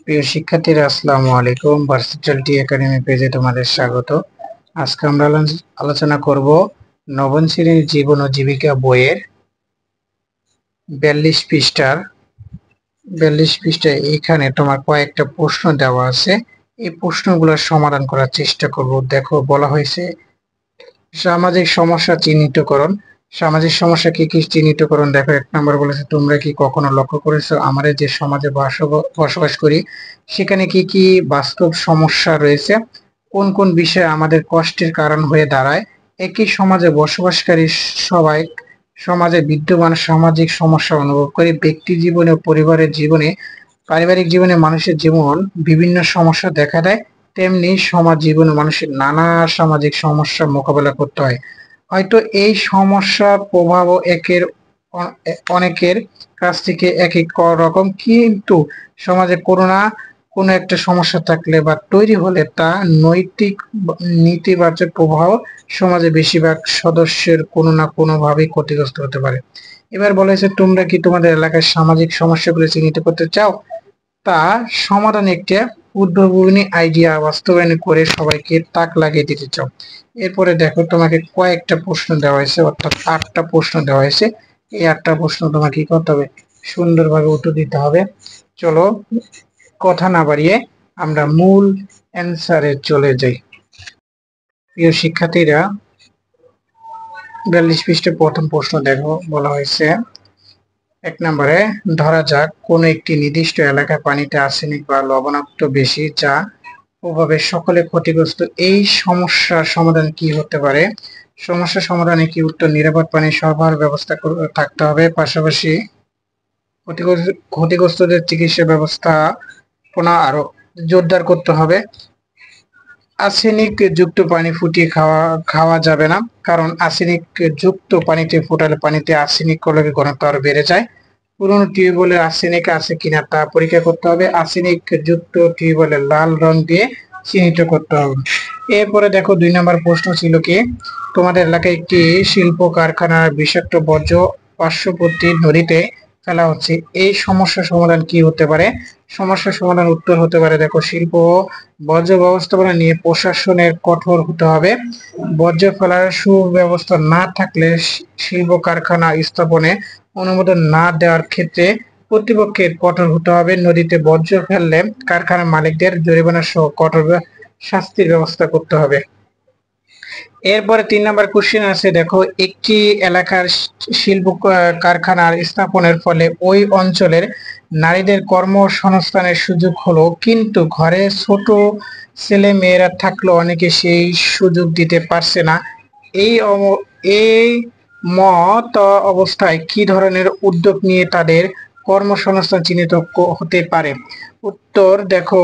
প্রিয় শিক্ষার্থীরা, আসসালামু আলাইকুম। ভার্সিটি একাডেমি পেজে তোমাদের স্বাগত। আজকে আমরা আলোচনা করব নবম শ্রেণীর জীবন ও জীবিকা বইয়ের 42 পৃষ্ঠায় এখানে তোমার কয়েকটা প্রশ্ন দেওয়া আছে। এই প্রশ্নগুলোর সমাধান করার চেষ্টা করব। দেখো, বলা হয়েছে সামাজিক সমস্যা চিহ্নিতকরণ। সামাজিক সমস্যা কি কি চিহ্নিতকরণ? দেখো, 1 নম্বর বলেছে, তোমরা কি কখনো লক্ষ্য করেছো আমরা যে সমাজে বসবাস করি সেখানে কি কি বাস্তব সমস্যা রয়েছে? কোন কোন বিষয় আমাদের কষ্টের কারণ হয়ে দাঁড়ায়? একই সমাজে বসবাসকারী সবাই সমাজে বিদ্যমান সামাজিক সমস্যা অনুভব করে। ব্যক্তি জীবনে ও পরিবারের জীবনে, পারিবারিক জীবনে মানুষের যেমন বিভিন্ন সমস্যা দেখা দেয়, তেমনি সমাজ জীবনে মানুষের নানা সামাজিক সমস্যার মোকাবেলা করতে হয়। হয়তো এই সমস্যার প্রভাব অনেকের কাছ থেকে এক এক রকম, কিন্তু সমাজে কোনো একটা সমস্যা থাকলে বা তৈরি হলে তা নৈতিক নেতিবাচক প্রভাব সমাজে বেশিরভাগ সদস্যের কোনো না কোনো ভাবে ক্ষতিগ্রস্ত হতে পারে। এবার বলেছে, তোমরা কি তোমাদের এলাকার সামাজিক সমস্যাগুলো চিহ্নিত করতে চাও? তা সমাধানে একটা উদ্ভাবনী আইডিয়া বাস্তবায়ন করে সবাইকে তাক লাগিয়ে দিতে চাও। এরপরে দেখো, তোমাকে কয়েকটা প্রশ্ন দেওয়া হয়েছে, অর্থাৎ 8টা প্রশ্ন দেওয়া হয়েছে। এই 8টা প্রশ্ন তোমাকে কি করতে হবে? সুন্দরভাবে উত্তর দিতে হবে। চলো, কথা না বাড়িয়ে আমরা মূল অ্যান্সারে চলে যাই। প্রিয় শিক্ষার্থীরা, 42 পৃষ্ঠে প্রথম প্রশ্ন দেখো, বলা হয়েছে 1 নম্বরে, ধরা যাক কোন একটি নির্দিষ্ট এলাকায় পানিতে আর্সেনিক বা লবণাক্ত বেশি, যা প্রভাবে সকলে ক্ষতিগ্রস্ত। এই সমস্যার সমাধান কি হতে পারে? সমস্যা সমাধানে কি উত্তর? নিরাপদ পানি সরবরাহ ব্যবস্থা থাকতে হবে, পাশাপাশি ক্ষতিগ্রস্তদের চিকিৎসা ব্যবস্থাপনা আরো জোরদার করতে হবে। আর্সেনিক যুক্ত পানি ফুটিয়ে খাওয়া যাবে না, কারণ আর্সেনিক যুক্ত পানিতে ফোটালে পানিতে আর্সেনিক কলকের ঘনত্ব আরো বেড়ে যায়। পুরনো টিউবওয়েলে আর্সেনিক আছে কিনা তা পরীক্ষা করতে হবে। আর্সেনিক যুক্ত টিউবওয়েলে লাল রং দিয়ে চিহ্নিত করতে হবে। এরপরে দেখো, 2 নম্বর প্রশ্ন ছিল কি, তোমাদের এলাকায় একটি শিল্প কারখানার বিষাক্ত বর্জ্য পার্শ্ববর্তী নদীতে ফেলা হচ্ছে। এই সমস্যার সমাধান কি হতে পারে? সমস্যার সমাধান উত্তর হতে পারে, দেখো, শিল্প বর্জ্য ব্যবস্থাপনা নিয়ে প্রশাসনের কঠোর হতে হবে। বর্জ্য ফেলার সুব্যবস্থা না থাকলে শিল্প কারখানা স্থাপনে অনুমোদন না দেওয়ার ক্ষেত্রে কর্তৃপক্ষের কঠোর হতে হবে। নদীতে বর্জ্য ফেললে কারখানার মালিকদের জরিমানা সহ কঠোর শাস্তির ব্যবস্থা করতে হবে। এরপরে 3 নম্বর কোশ্চেন আছে, দেখো, একটি এলাকার শিল্প কারখানার স্থাপনের ফলে ওই অঞ্চলের নারীদের কর্মসংস্থানের সুযোগ হলো, কিন্তু ঘরে ছোট ছেলে মেয়েরা থাকলেও অনেকে সেই সুযোগ দিতে পারছে না। এই মত অবস্থায় কি ধরনের উদ্যোগ নিয়ে তাদের কর্মসংস্থান চিহ্নিত হতে পারে? উত্তর, দেখো,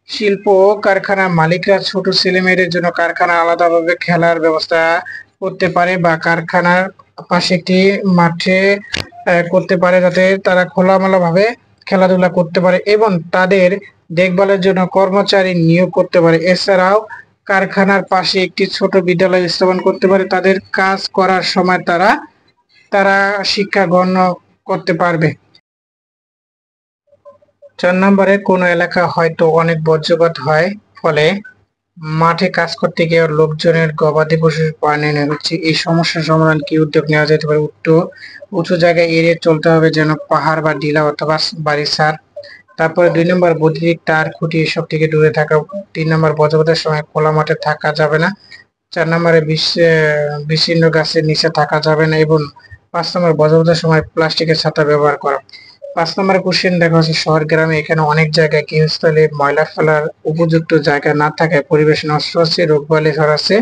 শিল্প কারখানার মালিকরা ছোট ছেলে মেয়েদের জন্য কারখানা আলাদাভাবে খেলার ব্যবস্থা করতে পারে, বা কারখানার পাশে একটি মাঠে করতে পারে, যাতে তারা খোলামেলা ভাবে খেলাধুলা করতে পারে, এবং তাদের দেখভালের জন্য কর্মচারী নিয়োগ করতে পারে। এছাড়াও কারখানার পাশে একটি ছোট বিদ্যালয় স্থাপন করতে পারে। তাদের কাজ করার সময় তারা শিক্ষা গ্রহণ করতে পারবে। 4 নম্বরে, কোনো এলাকা হয়তো অনেক বজ্রপাত হয়, ফলে মাঠে কাজ করতে গিয়ে লোকজনের গবাদি পশুর প্রাণে হচ্ছে। এই সমস্যার সমাধান কি উদ্যোগ নেওয়া যেতে পারে? উত্তর, উঁচু জায়গায় এড়িয়ে চলতে হবে, যেন পাহাড় বা টিলা অথবা বাড়ির ছাদ। তারপরে 2 নম্বর, বৈদ্যুতিক তার খুঁটি এসব থেকে দূরে থাকা। 3 নম্বর, বজ্রপাতের সময় খোলা মাঠে থাকা যাবে না। 4 নম্বরে, বিচ্ছিন্ন গাছের নিচে থাকা যাবে না, এবং 5 নম্বর, বজ্রপাতের সময় প্লাস্টিকের ছাতা ব্যবহার করা। 5 নম্বর কোশ্চেন দেখা হচ্ছে, শহর গ্রামে এখানে অনেক জায়গায় গৃহস্থলে ময়লা ফেলার উপযুক্ত জায়গা না থাকায় পরিবেশ নষ্ট হচ্ছে, রোগবালাই ছড়াচ্ছে।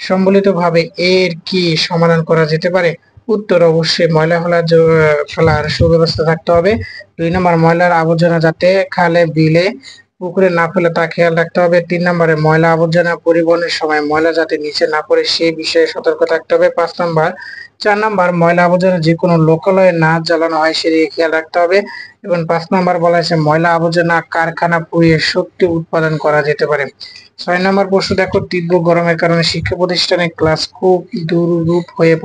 সম্মিলিত ভাবে এর কি সমাধান করা যেতে পারে? উত্তর, অবশ্যই ময়লা ফেলার সুব্যবস্থা থাকতে হবে। 2 নম্বর, ময়লার আবর্জনা যাতে খালে বিলে পুকুরে না ফেলে তা খেয়াল রাখতে হবে। 3 নম্বরে, ময়লা আবর্জনা পরিবহনের সময় ময়লা যাতে নিচে না পড়ে সে বিষয়ে সতর্ক থাকতে হবে। 4 নম্বর, ময়লা আবর্জনা যে কোনো লোকালয়ে না জ্বালানো হয় সেদিকে খেয়াল রাখতে হবে। এবং 5 নম্বর বলা হয়েছে, ময়লা আবর্জনা কারখানা পুড়িয়ে শক্তি উৎপাদন করা যেতে পারে। 6 নম্বর প্রশ্ন দেখো, তীব্র গরমের কারণে শিক্ষা প্রতিষ্ঠানে ক্লাস খুব দুরূহ হয়ে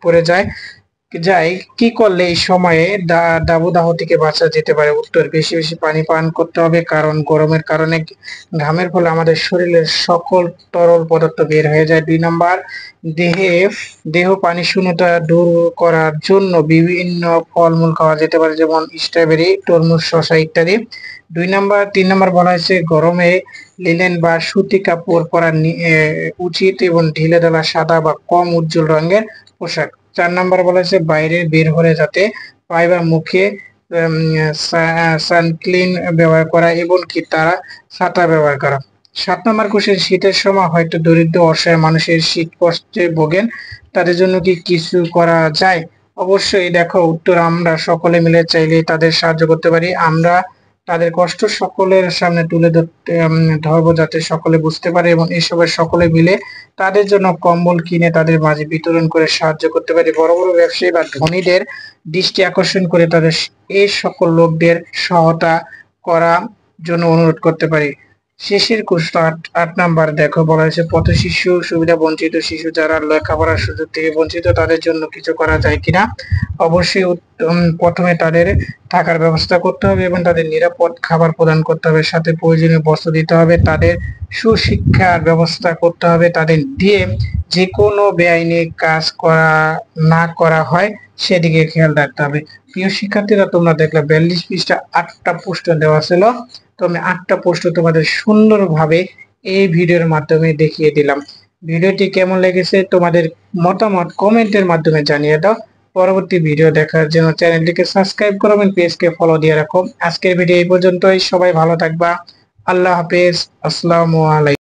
পড়ে যায়। যাই, কি করলে এই সময়ে দাবদাহ থেকে বাঁচা যেতে পারে? উত্তর, বেশি বেশি পানি পান করতে হবে, কারণ গরমের কারণে ঘামের ফলে আমাদের শরীরের সকল তরল পদার্থ বের হয়ে যায়। 2 নাম্বার, দেহে দেহ পানি শূন্যতা দূর করার জন্য বিভিন্ন ফলমূল খাওয়া যেতে পারে, যেমন স্ট্রবেরি, তরমুজ, শসা ইত্যাদি। 2 নাম্বার, 3 নাম্বার বলা হয়েছে গরমে লিনেন বা সুতি কাপড় পরা উচিত এবং ঢিলে ঢালা সাদা বা কম উজ্জ্বল রঙের পোশাক। 4 নাম্বার বলা হয়েছে বাইরে বের হলে যাতে পায়ে বা মুখে সানক্লিন ব্যবহার করা এবং কি তারা ছাতা ব্যবহার করা। 7 নাম্বার কোশ্চেন, শীতের সময় হয়তো দরিদ্র অসহায় মানুষের শীত কষ্টে ভোগেন, তাদের জন্য কি কিছু করা যায়? অবশ্যই। দেখো উত্তর, আমরা সকলে মিলে চাইলে তাদের সাহায্য করতে পারি। আমরা তাদের কষ্ট সকলের সামনে তুলে ধরবো, যাতে সকলে বুঝতে পারে এবং এসবের সকলে মিলে তাদের জন্য কম্বল কিনে তাদের মাঝে বিতরণ করে সাহায্য করতে পারি। বড় বড় ব্যবসায়ী বা ধনীদের দৃষ্টি আকর্ষণ করে তাদের এই সকল লোকদের সহায়তা করার জন্য অনুরোধ করতে পারি। শেষের প্রশ্ন 8 নাম্বার, দেখো বলা হয়েছে পথ শিশু, সুবিধা বঞ্চিত শিশু যারা লেখাপড়ার সুযোগ থেকে বঞ্চিত, তাদের জন্য কিছু করা যায় কিনা? অবশ্যই। প্রথমে তাদের থাকার ব্যবস্থা করতে হবে এবং তাদের নিরাপদ খাবার প্রদান করতে হবে, সাথে প্রয়োজনীয় বস্ত্র দিতে হবে, তাদের সুশিক্ষার ব্যবস্থা করতে হবে, তাদের দিয়ে যে কোনো বেআইনি কাজ না করা হয় সেদিকে খেয়াল রাখতে হবে। প্রিয় শিক্ষার্থীরা, তোমরা দেখলে 42 পৃষ্ঠা 8টা প্রশ্ন দেওয়া ছিল। তো আমি 8টা প্রশ্ন তোমাদের সুন্দরভাবে এই ভিডিওর মাধ্যমে দেখিয়ে দিলাম। ভিডিওটি কেমন লেগেছে তোমাদের মতামত কমেন্টের মাধ্যমে জানিয়ে দাও। পরবর্তী ভিডিও দেখার জন্য চ্যানেলটিকে সাবস্ক্রাইব করবেন, পেজকে ফলো দিয়ে রাখো। আজকের ভিডিও এই পর্যন্তই। সবাই ভালো থাকবা। আল্লাহ হাফেজ। আসসালামু আলাইকুম।